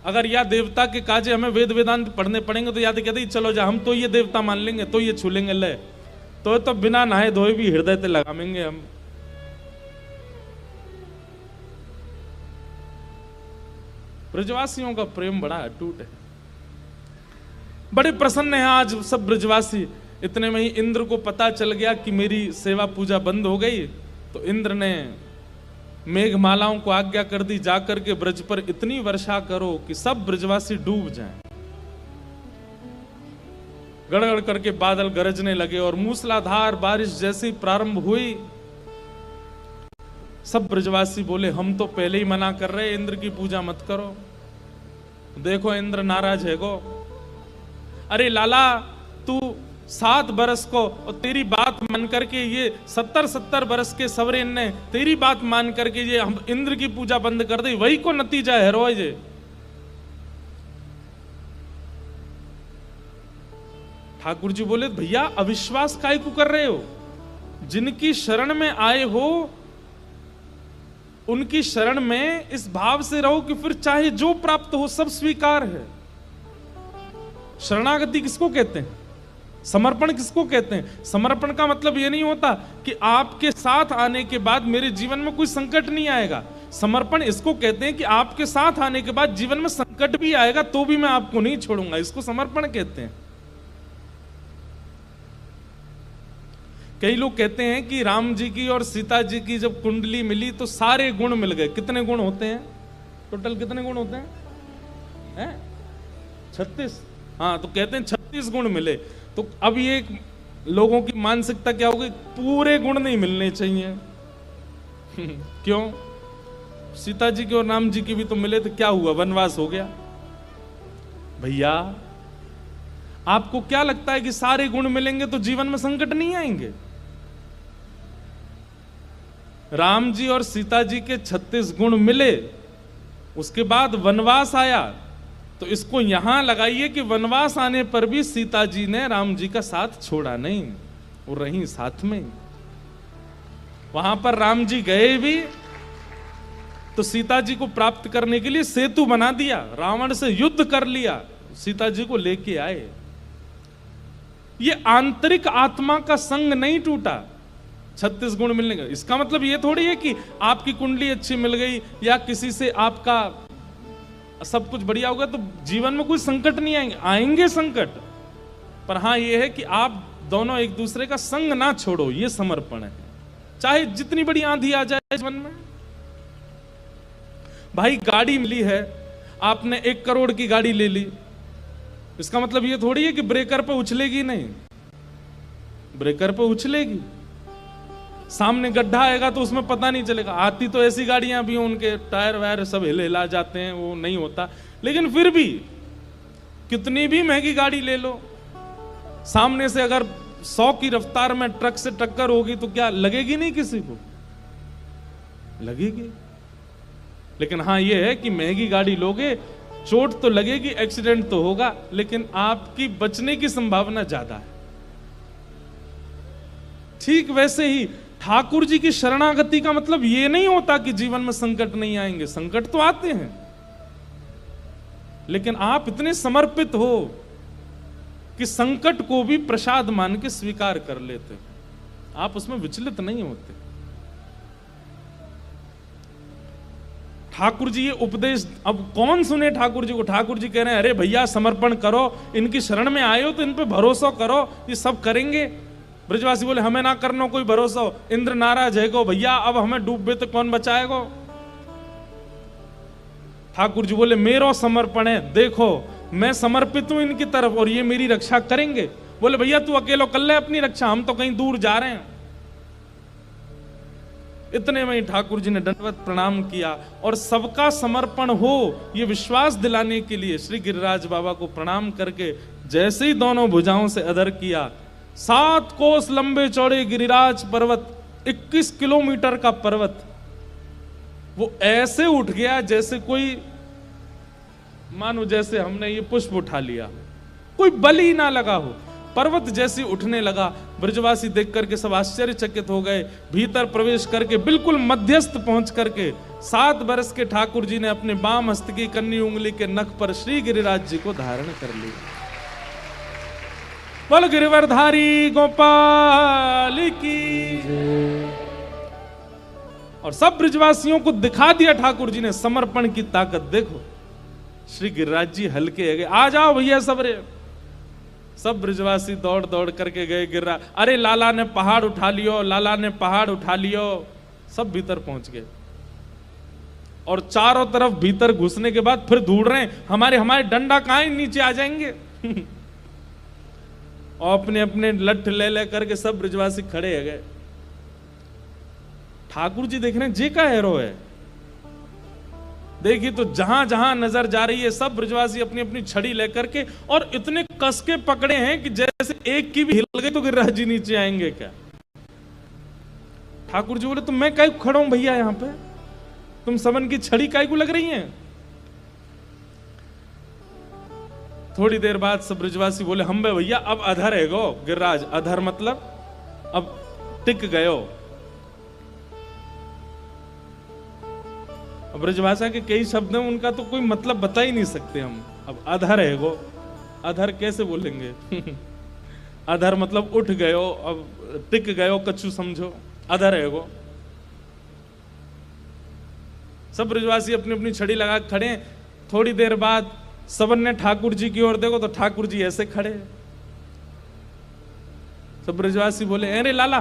अगर या देवता के काजे हमें वेद वेदांत पढ़ने पड़ेंगे तो या तो कहते चलो जा, हम तो ये देवता मान लेंगे, तो ये छू लेंगे, ले तो बिना नहाए धोए भी हृदय ते लगाएंगे हम। ब्रजवासियों का प्रेम बड़ा अटूट है, बड़े प्रसन्न है आज सब ब्रजवासी। इतने में ही इंद्र को पता चल गया कि मेरी सेवा पूजा बंद हो गई, तो इंद्र ने मेघमालाओं को आज्ञा कर दी, जाकर के ब्रज पर इतनी वर्षा करो कि सब ब्रजवासी डूब जाएं। गड़गड़ करके बादल गरजने लगे और मूसलाधार बारिश जैसी प्रारंभ हुई। सब ब्रजवासी बोले हम तो पहले ही मना कर रहे, इंद्र की पूजा मत करो, देखो इंद्र नाराज है गो। अरे लाला तू 7 बरस को और तेरी बात मान करके ये 70 बरस के सवरेन ने तेरी बात मान करके ये हम इंद्र की पूजा बंद कर दी, वही को नतीजा है रोज। ठाकुर जी बोले भैया अविश्वास काहे को कर रहे हो, जिनकी शरण में आए हो उनकी शरण में इस भाव से रहो कि फिर चाहे जो प्राप्त हो सब स्वीकार है। शरणागति किसको कहते हैं, समर्पण किसको कहते हैं? समर्पण का मतलब यह नहीं होता कि आपके साथ आने के बाद मेरे जीवन में कोई संकट नहीं आएगा। समर्पण इसको कहते हैं कि आपके साथ आने के बाद जीवन में संकट भी आएगा तो भी मैं आपको नहीं छोड़ूंगा, इसको समर्पण कहते हैं। कई लोग कहते हैं कि राम जी की और सीता जी की जब कुंडली मिली तो सारे गुण मिल गए। कितने गुण होते हैं टोटल, कितने गुण होते हैं? 36। हाँ, तो कहते हैं 36 गुण मिले। तो अब ये लोगों की मानसिकता क्या होगी, पूरे गुण नहीं मिलने चाहिए। क्यों? सीता जी के और राम जी की भी तो मिले तो क्या हुआ, वनवास हो गया? भैया आपको क्या लगता है कि सारे गुण मिलेंगे तो जीवन में संकट नहीं आएंगे? राम जी और सीता जी के 36 गुण मिले, उसके बाद वनवास आया, तो इसको यहां लगाइए कि वनवास आने पर भी सीता जी ने राम जी का साथ छोड़ा नहीं, वो रही साथ में। वहां पर राम जी गए भी तो सीता जी को प्राप्त करने के लिए सेतु बना दिया, रावण से युद्ध कर लिया, सीता जी को लेके आए। ये आंतरिक आत्मा का संग नहीं टूटा 36 गुण मिलने का। इसका मतलब ये थोड़ी है कि आपकी कुंडली अच्छी मिल गई या किसी से आपका सब कुछ बढ़िया होगा तो जीवन में कोई संकट नहीं आएंगे। आएंगे संकट, पर हां ये है कि आप दोनों एक दूसरे का संग ना छोड़ो, ये समर्पण है। चाहे जितनी बड़ी आंधी आ जाए जीवन में। भाई गाड़ी मिली है, आपने 1 करोड़ की गाड़ी ले ली, इसका मतलब ये थोड़ी है कि ब्रेकर पे उछलेगी नहीं, ब्रेकर पे उछलेगी। सामने गड्ढा आएगा तो उसमें पता नहीं चलेगा। आती तो ऐसी गाड़ियां भी उनके टायर वायर सब हिला जाते हैं, वो नहीं होता। लेकिन फिर भी कितनी भी महंगी गाड़ी ले लो, सामने से अगर 100 की रफ्तार में ट्रक से टक्कर होगी तो क्या लगेगी? नहीं, किसी को लगेगी। लेकिन हाँ ये है कि महंगी गाड़ी लोगे, चोट तो लगेगी, एक्सीडेंट तो होगा, लेकिन आपकी बचने की संभावना ज्यादा है। ठीक वैसे ही ठाकुर जी की शरणागति का मतलब यह नहीं होता कि जीवन में संकट नहीं आएंगे, संकट तो आते हैं, लेकिन आप इतने समर्पित हो कि संकट को भी प्रसाद मान के स्वीकार कर लेते, आप उसमें विचलित नहीं होते। ठाकुर जी ये उपदेश अब कौन सुने ठाकुर जी को? ठाकुर जी कह रहे हैं अरे भैया समर्पण करो, इनकी शरण में आए हो तो इन पे भरोसा करो, ये सब करेंगे। ब्रजवासी बोले हमें ना करना कोई भरोसा हो, इंद्र नाराज है गो भैया, अब हमें डूबे तो कौन बचाएगा? ठाकुर जी बोले मेरो समर्पण है, देखो मैं समर्पित हूं इनकी तरफ और ये मेरी रक्षा करेंगे। बोले भैया तू अकेलो कर ले अपनी रक्षा, हम तो कहीं दूर जा रहे हैं। इतने में ही ठाकुर जी ने दंडवत प्रणाम किया और सबका समर्पण हो ये विश्वास दिलाने के लिए श्री गिरिराज बाबा को प्रणाम करके जैसे ही दोनों भुजाओं से अधर किया, 7 कोस लंबे चौड़े गिरिराज पर्वत, 21 किलोमीटर का पर्वत, वो ऐसे उठ गया जैसे कोई, मानो जैसे हमने ये पुष्प उठा लिया, कोई बल ही ना लगा हो। पर्वत जैसे उठने लगा, ब्रजवासी देख करके सब आश्चर्यचकित हो गए। भीतर प्रवेश करके बिल्कुल मध्यस्थ पहुंच करके 7 वर्ष के ठाकुर जी ने अपने बाम हस्त की कन्नी उंगली के नख पर श्री गिरिराज जी को धारण कर लिया। बोल गिरिवरधारी गोपाल की। और सब ब्रजवासियों को दिखा दिया ठाकुर जी ने समर्पण की ताकत। देखो श्री गिरिराज जी हल्के गए, आ जाओ भैया सबरे। सब ब्रजवासी दौड़ दौड़ करके गए गिरिराज, अरे लाला ने पहाड़ उठा लियो, लाला ने पहाड़ उठा लियो। सब भीतर पहुंच गए और चारों तरफ भीतर घुसने के बाद फिर ढूंढ रहे हैं हमारे डंडा कहां है, नीचे आ जाएंगे। और अपने अपने लठ ले करके सब ब्रजवासी खड़े हो गए। ठाकुर जी देख रहे हैं जे का हेरो है। देखिए तो जहां जहां नजर जा रही है सब ब्रजवासी अपनी अपनी छड़ी लेकर के और इतने कस के पकड़े हैं कि जैसे एक की भी हिल गई तो गिरिराज जी नीचे आएंगे क्या। ठाकुर जी बोले तो मैं काहे खड़ा हूं भैया यहां पे, तुम समन की छड़ी काहे को लग रही है। थोड़ी देर बाद सब ब्रजवासी बोले हम बे भैया अब अधर है गो गिरिराज, अधर मतलब अब टिक गयो। ब्रजभाषा के कई शब्द हैं, उनका तो कोई मतलब बता ही नहीं सकते हम। अब अधर है गो, अधर कैसे बोलेंगे। अधर मतलब उठ गयो, अब टिक गयो कछु समझो, अधर है गो। सब ब्रजवासी अपनी अपनी छड़ी लगा खड़े हैं। थोड़ी देर बाद सबन ने ठाकुर जी की ओर देखो तो ठाकुर जी ऐसे खड़े। सब ब्रजवासी बोले अरे लाला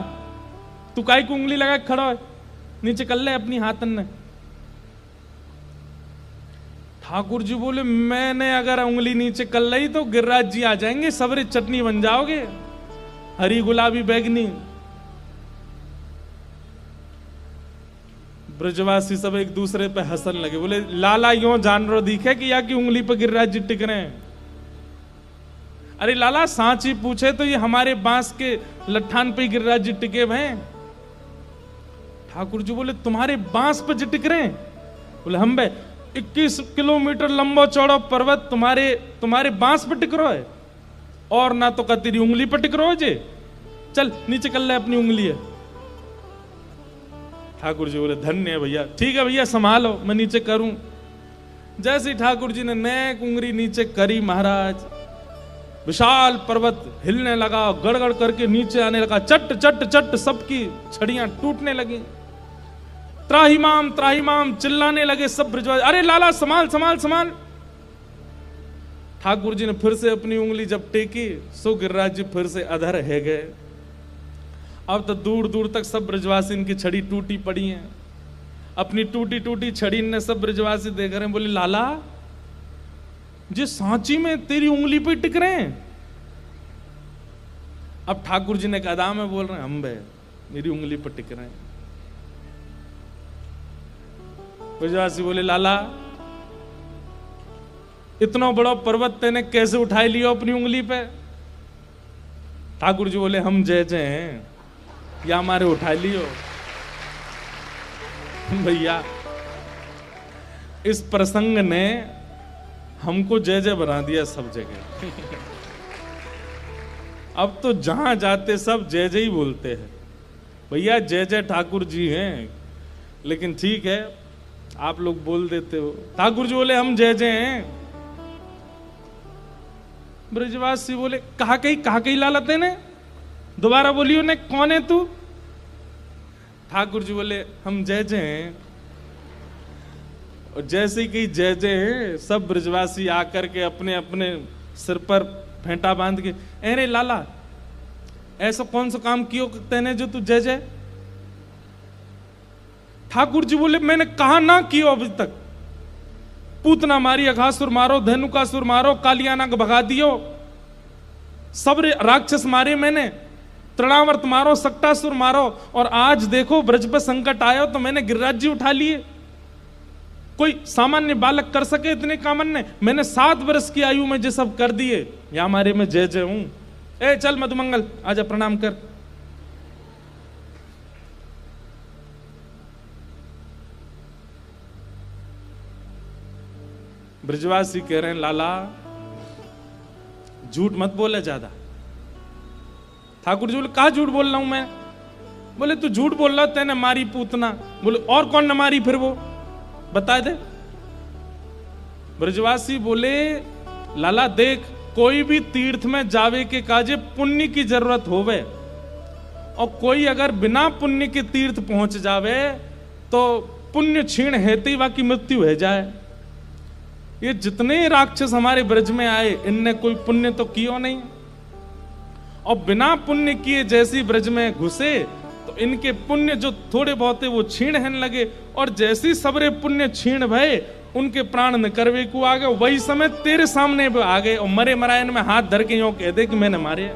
तू काई को उंगली लगा खड़ा है, नीचे कर ले अपनी हाथन ने। ठाकुर जी बोले मैंने अगर उंगली नीचे कर ली तो गिरिराज जी आ जाएंगे, सबरे चटनी बन जाओगे, हरी गुलाबी बैगनी। ब्रजवासी सब एक दूसरे पे हंसन लगे, बोले लाला यो जानवर दिखे कि या की उंगली पे गिरिराज जी टिक रहे हैं। अरे लाला सांची पूछे तो ये हमारे बांस के लट्ठान पे गिरिराज जी टिके हुए हैं। ठाकुर जी बोले तुम्हारे बांस पे जी टिक रहे हैं। बोले हम बे 21 किलोमीटर लंबा चौड़ा पर्वत तुम्हारे बांस पे टिक रहा है और ना तो तेरी उंगली पे टिक रहा है जे, चल नीचे कर ले अपनी उंगली है। ठाकुर जी बोले धन्य है भैया, ठीक है भैया संभालो मैं नीचे करूं। जैसे ठाकुर जी ने नेक उंगली नीचे करी महाराज, विशाल पर्वत हिलने लगा, गड़गड़ करके नीचे आने लगा, चट चट चट सबकी छड़ियां टूटने लगी। त्राहिमाम चिल्लाने लगे सब ब्रजवासी, अरे लाला संभाल संभाल संभाल। ठाकुर जी ने फिर से अपनी उंगली जब टेकी सो गिरिराज जी फिर से अधर है गए। अब तो दूर दूर तक सब ब्रजवासी इनकी छड़ी टूटी पड़ी है। अपनी टूटी टूटी छड़ी ने सब ब्रजवासी देख रहे हैं, बोले लाला जी सांची में तेरी उंगली पे टिक रहे हैं। अब ठाकुर जी ने कहा में बोल रहे हैं हम बे मेरी उंगली पर टिक रहे हैं। ब्रजवासी बोले लाला इतना बड़ा पर्वत तेने कैसे उठाई लियो अपनी उंगली पे। ठाकुर जी बोले हम जय जय हैं या हमारे उठा लियो। भैया इस प्रसंग ने हमको जय जय बना दिया सब जगह। अब तो जहां जाते सब जय जय ही बोलते हैं। भैया जय जय ठाकुर जी हैं, लेकिन ठीक है आप लोग बोल देते हो। ठाकुर जी बोले हम जय जय हैं। ब्रजवासी बोले कहा कही लालते ने, दोबारा बोलियो ने कौन है तू। ठाकुर जी बोले हम जय जय हैं। और जैसे ही कही जय जय हैं सब ब्रजवासी आकर के अपने अपने सिर पर फेंटा बांध के, अरे लाला ऐसा कौन सा काम कियो तेने जो तू जय जय। ठाकुर जी बोले मैंने कहा ना कियो अभी तक। पूतना मारी, अघासुर मारो, धेनुकासुर मारो, कालियाना को भगा दियो, सब राक्षस मारे मैंने, तृणावर्त मारो, सक्टासुर मारो, और आज देखो ब्रज पर संकट आयो तो मैंने गिरिराज जी उठा लिए। कोई सामान्य बालक कर सके इतने कामन्य? मैंने 7 वर्ष की आयु में ये सब कर दिए। या हमारे में जय जय हूं। ए चल मधुमंगल आजा प्रणाम कर। ब्रजवासी कह रहे हैं लाला झूठ मत बोले ज्यादा। ठाकुर जी बोले कहा झूठ बोल रहा हूं मैं? बोले तू झूठ बोल रहा, तेने मारी पूतना। बोले और कौन न मारी फिर वो बता दे। ब्रजवासी बोले लाला देख, कोई भी तीर्थ में जावे के काजे पुण्य की जरूरत होवे, और कोई अगर बिना पुण्य के तीर्थ पहुंच जावे तो पुण्य क्षीण हेते ही बाकी मृत्यु हो जाए। ये जितने राक्षस हमारे ब्रज में आए इनने कोई पुण्य तो कियो नहीं, और बिना पुण्य किए जैसी ब्रज में घुसे तो इनके पुण्य जो थोड़े बहुत है वो छीण हन लगे, और जैसी सबरे पुण्य छीण भय उनके प्राण न करवे को आ गए। वही समय तेरे सामने भी आ गए और मरे मरायन में हाथ धर के यूं कह दे कि मैंने मारे।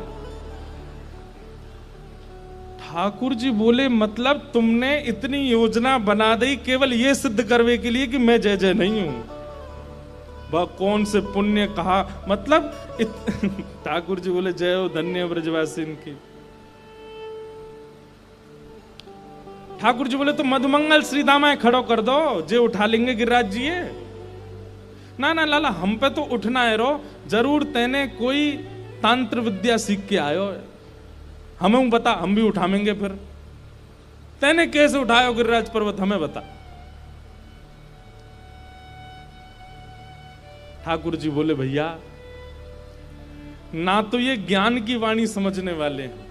ठाकुर जी बोले मतलब तुमने इतनी योजना बना दी केवल ये सिद्ध करवे के लिए कि मैं जय जय नहीं हूं। वह कौन से पुण्य कहा मतलब ठाकुर जी बोले जय हो धन्य ब्रजवासी की। ठाकुर जी बोले तो मधुमंगल श्री दामा खड़ो कर दो, जे उठा लेंगे गिरिराज जी। ना ना लाला हम पे तो उठना है रो, जरूर तेने कोई तंत्र विद्या सीख के आयो है, हमें बता हम भी उठाएंगे। फिर तेने कैसे उठायो गिरिराज पर्वत हमें बता। ठाकुर जी बोले भैया ना तो ये ज्ञान की वाणी समझने वाले हैं,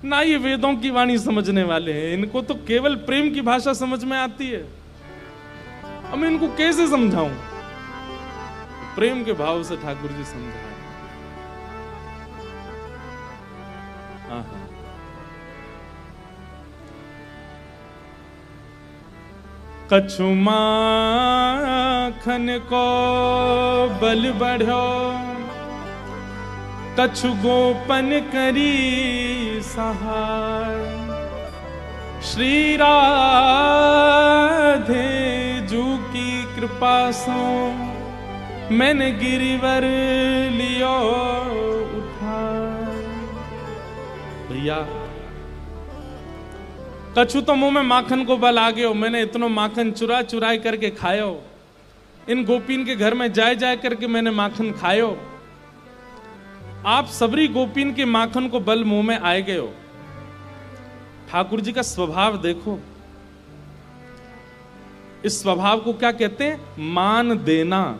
ना ये वेदों की वाणी समझने वाले हैं, इनको तो केवल प्रेम की भाषा समझ में आती है। अब मैं इनको कैसे समझाऊं? प्रेम के भाव से ठाकुर जी समझाए। कछु माखन को बल बढ़ो, कछु गोपन करी सहाय, श्री राधे जू की कृपा सो मैंने गिरिवर लियो उठाए। भैया कछु तो मुंह में माखन को बल आ गयो, मैंने इतनो माखन चुरा चुराई करके खायो, इन गोपीन के घर में जाए जाए करके मैंने माखन खायो। आप सबरी गोपीन के माखन को बल मुंह में आए गए हो। ठाकुर जी का स्वभाव देखो, इस स्वभाव को क्या कहते हैं? मान देना।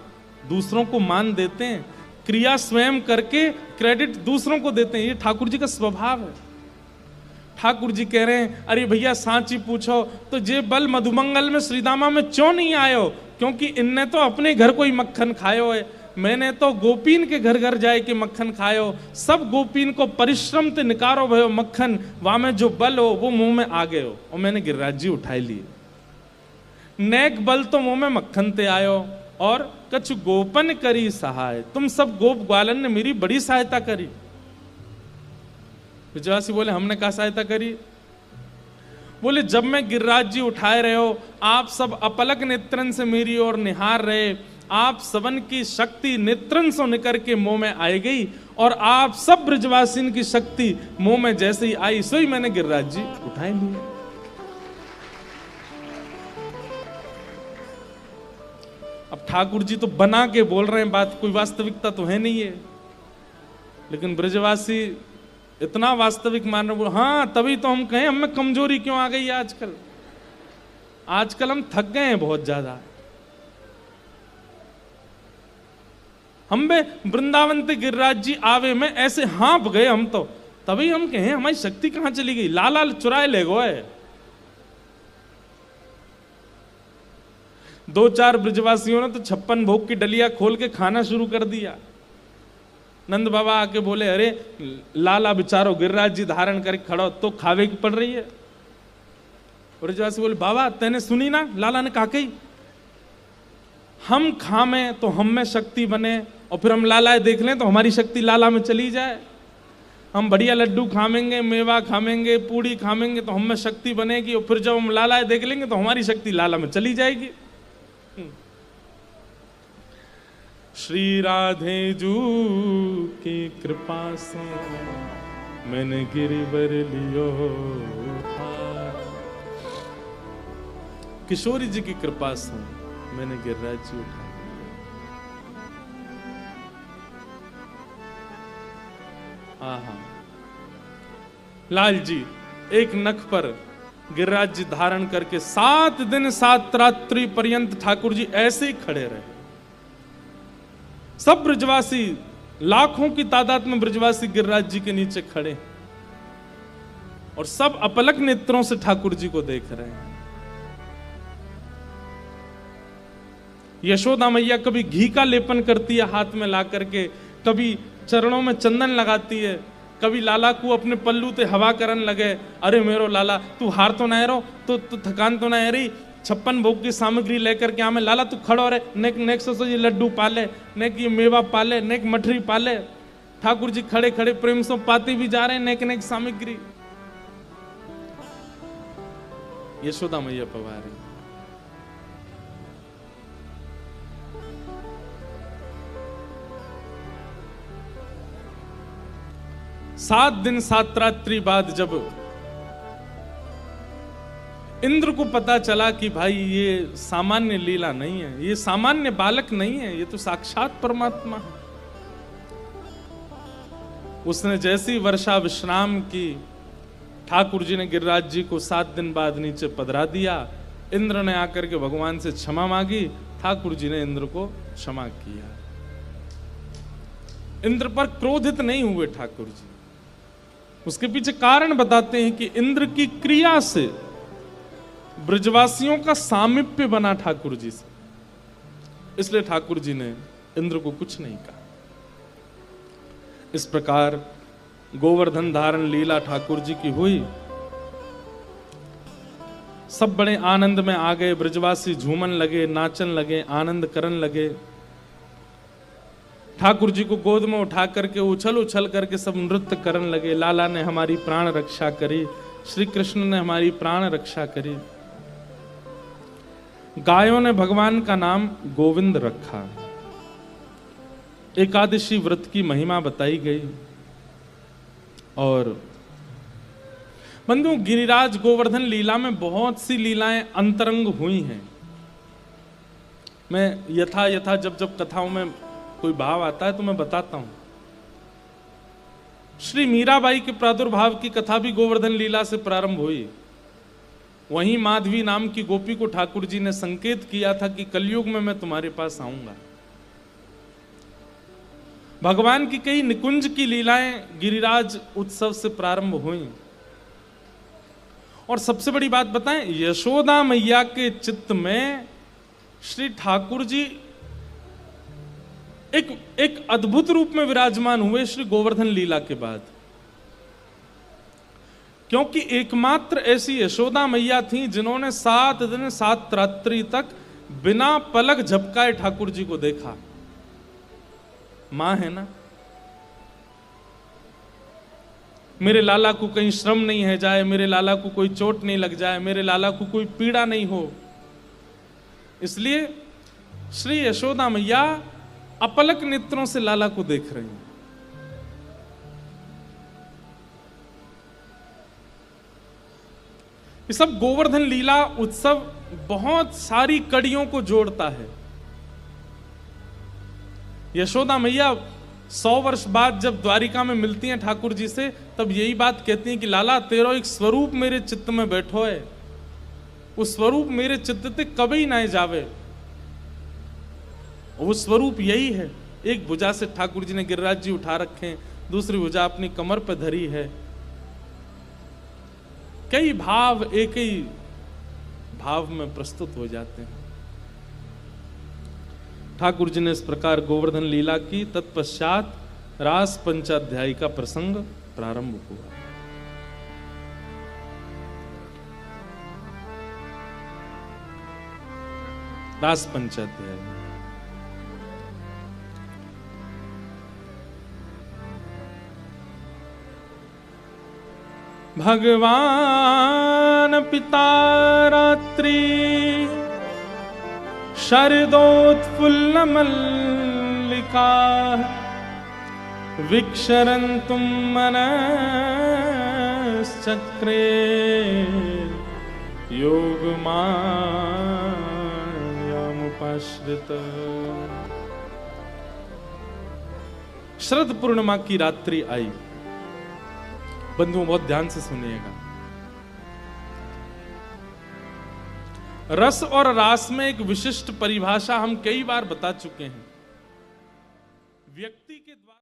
दूसरों को मान देते हैं, क्रिया स्वयं करके क्रेडिट दूसरों को देते हैं, ये ठाकुर जी का स्वभाव है। ठाकुर जी कह रहे हैं अरे भैया सांची पूछो तो जे बल मधुमंगल में श्रीदामा में क्यों नहीं आयो? क्योंकि इनने तो अपने घर कोई मक्खन खायो है, मैंने तो गोपीन के घर घर जाए के मक्खन खायो। सब गोपीन को परिश्रम ते निकारो भयो मक्खन, वहां में जो बल हो वो मुंह में आ गए हो, और मैंने गिरिराज जी उठाई लिए। नेक बल तो मुंह में मक्खन ते आयो, और कछु गोपन करी सहाय, तुम सब गोप ग्वालन ने मेरी बड़ी सहायता करी। ब्रजवासी बोले हमने क्या सहायता करी? बोले जब मैं गिरिराज जी उठाए रहे हो, आप सब अपलक नेत्रन से मेरी ओर निहार रहे, आप सबन की शक्ति नेत्रन से निकर के मुंह में आई गई, और आप सब ब्रजवासिन की शक्ति मुंह में जैसे ही आई सो ही मैंने गिरिराज जी उठाए लिए। अब ठाकुर जी तो बना के बोल रहे हैं बात, कोई वास्तविकता तो है नहीं है, लेकिन ब्रजवासी इतना वास्तविक मान रहे। हाँ तभी तो हम कहें हमें कमजोरी क्यों आ गई आजकल। आजकल हम थक गए हैं बहुत ज्यादा। हम में वृंदावन ते गिरिराज जी आवे में ऐसे हाँप गए हम तो, तभी हम कहें हमारी शक्ति कहां चली गई। लाल चुराए ले गए। 2-4 ब्रजवासियों ने तो 56 भोग की डलिया खोल के खाना शुरू कर दिया। नंद बाबा आके बोले अरे लाला बेचारो गिरिराज जी धारण करके खड़ो तो खावे की पड़ रही है। ब्रजवासी बोले बाबा तेने सुनी ना लाला ने कहा कही, हम खामे तो हम में शक्ति बने, और फिर हम लाला देख लें तो हमारी शक्ति लाला में चली जाए। हम बढ़िया लड्डू खावेंगे, मेवा खावेंगे, पूड़ी खावेंगे तो हम में शक्ति बनेगी, और फिर जब हम लाला देख लेंगे तो हमारी शक्ति लाला में चली जाएगी। श्री राधे जू की कृपा से मैंने गिरिवर लियो हार। किशोरी जी की कृपा से मैंने गिरिराज जी उठा। आहा, लाल जी एक नख पर गिरिराज जी धारण करके 7 दिन 7 रात्रि पर्यंत ठाकुर जी ऐसे ही खड़े रहे। सब ब्रजवासी, लाखों की तादाद में ब्रजवासी गिरिराज जी के नीचे खड़े, और सब अपलक नेत्रों से ठाकुर जी को देख रहे हैं। यशोदा मैया कभी घी का लेपन करती है हाथ में ला करके, कभी चरणों में चंदन लगाती है, कभी लाला को अपने पल्लू ते हवा करन लगे, अरे मेरो लाला तू हार तो ना रो, तो थकान तो ना है रही, 56 भोग की सामग्री लेकर के आमे, लाला तू खड़ो रे, नेक नेक सो ये लड्डू पाले, नेक ये मेवा पाले, नेक मठरी पाले। ठाकुर जी खड़े खड़े प्रेम से पाते भी जा रहे हैं नेक नेक सामग्री। यशोदा मैया पवा रही। सात दिन 7 रात्रि बाद जब इंद्र को पता चला कि भाई ये सामान्य लीला नहीं है, ये सामान्य बालक नहीं है, ये तो साक्षात परमात्मा है, उसने जैसी वर्षा विश्राम की, ठाकुर जी ने गिरिराज जी को 7 दिन बाद नीचे पधरा दिया। इंद्र ने आकर के भगवान से क्षमा मांगी, ठाकुर जी ने इंद्र को क्षमा किया। इंद्र पर क्रोधित नहीं हुए ठाकुर जी। उसके पीछे कारण बताते हैं कि इंद्र की क्रिया से ब्रजवासियों का सामीप्य बना ठाकुर जी से, इसलिए ठाकुर जी ने इंद्र को कुछ नहीं कहा। इस प्रकार गोवर्धन धारण लीला ठाकुर जी की हुई। सब बड़े आनंद में आ गए, ब्रजवासी झूमन लगे, नाचन लगे, आनंद करन लगे। ठाकुर जी को गोद में उठा करके उछल उछल करके सब नृत्य करन लगे। लाला ने हमारी प्राण रक्षा करी, श्री कृष्ण ने हमारी प्राण रक्षा करी। गायों ने भगवान का नाम गोविंद रखा। एकादशी व्रत की महिमा बताई गई। और बंधु, गिरिराज गोवर्धन लीला में बहुत सी लीलाएं अंतरंग हुई हैं। मैं यथा यथा जब जब कथाओं में कोई भाव आता है तो मैं बताता हूं। श्री मीराबाई के प्रादुर्भाव की कथा भी गोवर्धन लीला से प्रारंभ हुई। वहीं माधवी नाम की गोपी को ठाकुर जी ने संकेत किया था कि कलयुग में मैं तुम्हारे पास आऊंगा। भगवान की कई निकुंज की लीलाएं गिरिराज उत्सव से प्रारंभ हुई। और सबसे बड़ी बात बताएं, यशोदा मैया के चित्त में श्री ठाकुर जी एक अद्भुत रूप में विराजमान हुए श्री गोवर्धन लीला के बाद। क्योंकि एकमात्र ऐसी यशोदा मैया थी जिन्होंने 7 दिन 7 रात्रि तक बिना पलक झपकाए ठाकुर जी को देखा। मां है ना, मेरे लाला को कहीं श्रम नहीं है जाए, मेरे लाला को कोई चोट नहीं लग जाए, मेरे लाला को कोई पीड़ा नहीं हो, इसलिए श्री यशोदा मैया अपलक नेत्रों से लाला को देख रही हैं। ये सब गोवर्धन लीला उत्सव बहुत सारी कड़ियों को जोड़ता है। यशोदा मैया 100 वर्ष बाद जब द्वारिका में मिलती हैं ठाकुर जी से, तब यही बात कहती हैं कि लाला तेरो एक स्वरूप मेरे चित्त में बैठो है, उस स्वरूप मेरे चित्त ते कभी ना जावे। वो स्वरूप यही है। एक भुजा से ठाकुर जी ने गिरिराज जी उठा रखे हैं, दूसरी भुजा अपनी कमर पर धरी है। कई भाव एक ही भाव में प्रस्तुत हो जाते हैं। ठाकुर जी ने इस प्रकार गोवर्धन लीला की। तत्पश्चात रास पंचाध्यायी का प्रसंग प्रारंभ हुआ। रास पंचाध्यायी भगवान पिता रात्रि शरदोत्फुल्ल मल्लिका विक्षरन्तुं मनश्चक्रे योगमायामुपाश्रित। शरद पूर्णिमा की रात्रि आई। बंधुओं बहुत ध्यान से सुनिएगा। रस और रास में एक विशिष्ट परिभाषा हम कई बार बता चुके हैं। व्यक्ति के द्वारा